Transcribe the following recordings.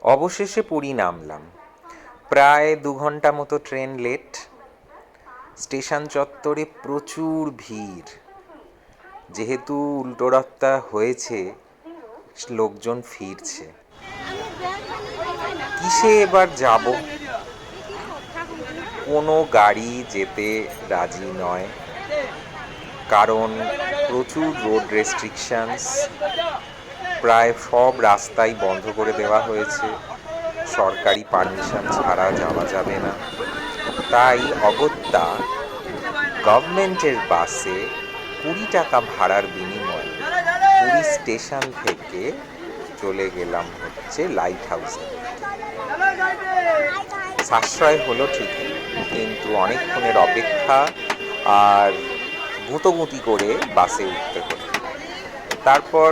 অবশেষে পুরী নামলাম। প্রায় 2 ঘন্টা মতো ট্রেন লেট। স্টেশন চত্বরে প্রচুর ভিড়। যেহেতু উল্টোরথটা হয়েছে, লোকজন ফিরছে। কিসে এবার যাব? কোনো গাড়ি যেতে রাজি নয়, কারণ প্রচুর রোড রেস্ট্রিকশনস। প্রায় সব রাস্তাই বন্ধ করে দেওয়া হয়েছে, সরকারি পারমিশন ছাড়া যাওয়া যাবে না। তাই অগত্যা গভর্নমেন্টের বাসে 20 টাকা ভাড়ার বিনিময়ে পুরী স্টেশন থেকে চলে গেলাম হচ্ছে লাইট হাউসে। সাশ্রয় হলো ঠিকই, কিন্তু অনেকক্ষণের অপেক্ষা আর গুঁতোগুঁতি করে বাসে উঠতে হলো। তারপর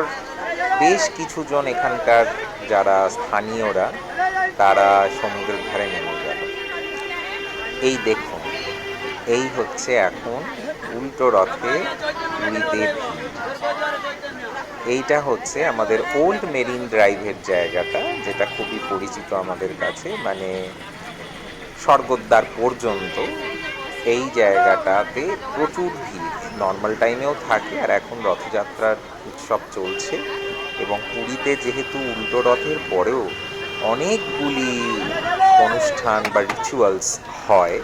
বেশ কিছুজন এখানকার যারা স্থানীয়রা তারা সমুদ্রের ধারে নেমে গেল। এই দেখুন, এই হচ্ছে এখন উল্টো রথে পুরীতে ভিড়। এইটা হচ্ছে আমাদের ওল্ড মেরিন ড্রাইভের জায়গাটা, যেটা খুবই পরিচিত আমাদের কাছে, মানে স্বর্গদ্বার পর্যন্ত। এই জায়গাটাতে প্রচুর ভিড় নর্মাল টাইমেও থাকে, আর এখন রথযাত্রার উৎসব চলছে। এবং পুরীতে যেহেতু উল্টো রথের পরেও অনেকগুলি অনুষ্ঠান বা রিচুয়ালস হয়,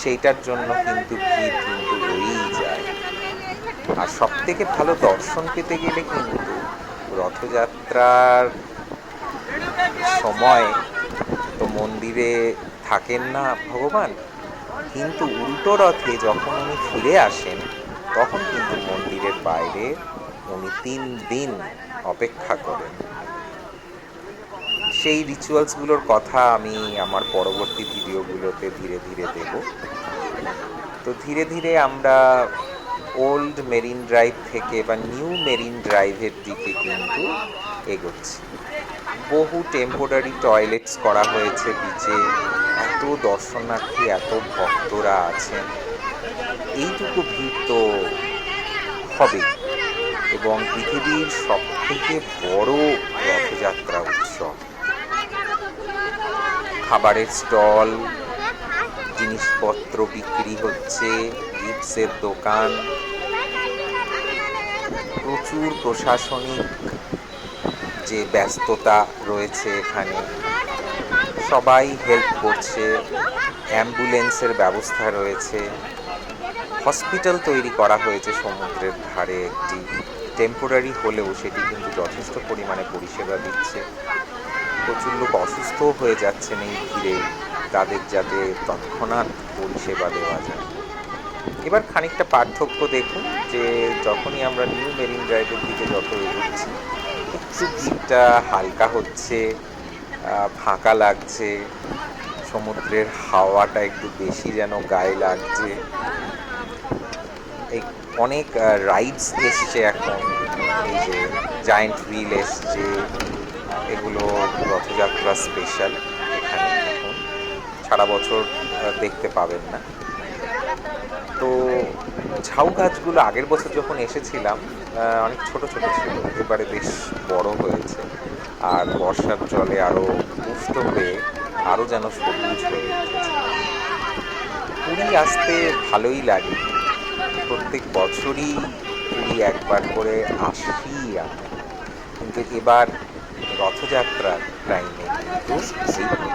সেইটার জন্য কিন্তু ভিড় কিন্তু রয়েই যায়। আর সব থেকে ভালো দর্শন পেতে গেলে কিন্তু রথযাত্রার সময় তো মন্দিরে থাকেন না ভগবান, কিন্তু উল্টো রথে যখন উনি ফিরে আসেন তখন কিন্তু মন্দিরের বাইরে উনি 3 দিন অপেক্ষা করেন। সেই রিচুয়ালসগুলোর কথা আমি আমার পরবর্তী ভিডিওগুলোতে ধীরে ধীরে দেব। তো ধীরে ধীরে আমরা ওল্ড মেরিন ড্রাইভ থেকে বা নিউ মেরিন ড্রাইভের দিকে কিন্তু এগোচ্ছি। বহু টেম্পোরারি টয়লেটস করা হয়েছে বিচে। এত দর্শনার্থী, এত ভক্তরা আছেন, এইটুকু ভিড় তো হবেই। এবং পৃথিবীর সবথেকে বড় রথযাত্রা উৎসব। খাবারের স্টল, জিনিসপত্র বিক্রি হচ্ছে, গিফটসের দোকান, প্রচুর প্রশাসনিক যে ব্যস্ততা রয়েছে এখানে, সবাই হেল্প করছে। অ্যাম্বুলেন্সের ব্যবস্থা রয়েছে। হসপিটাল তৈরি করা হয়েছে সমুদ্রের ধারে একটি, টেম্পোরারি হলেও সেটি কিন্তু যথেষ্ট পরিমাণে পরিষেবা দিচ্ছে। প্রচুর লোক অসুস্থও হয়ে যাচ্ছেন এই ভিড়ে, তাদের যাতে তৎক্ষণাৎ পরিষেবা দেওয়া যায়। এবার খানিকটা পার্থক্য দেখুন, যে যখনই আমরা নিউ মেরিন ড্রাইভের দিকে যত এগোচ্ছি, একটু ভিড়টা হালকা হচ্ছে, ফাঁকা লাগছে, সমুদ্রের হাওয়াটা একটু বেশি যেন গায়ে লাগছে। এই অনেক রাইডস এসছে এখন, এই যে জায়েন্ট হুইল এসছে, এগুলো রথযাত্রা স্পেশাল। এখানে এখন সারা বছর দেখতে পাবেন না। তো ঝাউ গাছগুলো আগের বছর যখন এসেছিলাম অনেক ছোট ছোট ছিল, এবারে বেশ বড় হয়েছে, আর বর্ষার জলে আরও পুষ্ট হয়ে আরও যেন সবুজ হয়ে উঠেছে। পুরী আসতে ভালোই লাগে, প্রত্যেক বছরই পুরী একবার করে আসি আমরা, কিন্তু এবার রথযাত্রার টাইমে কিন্তু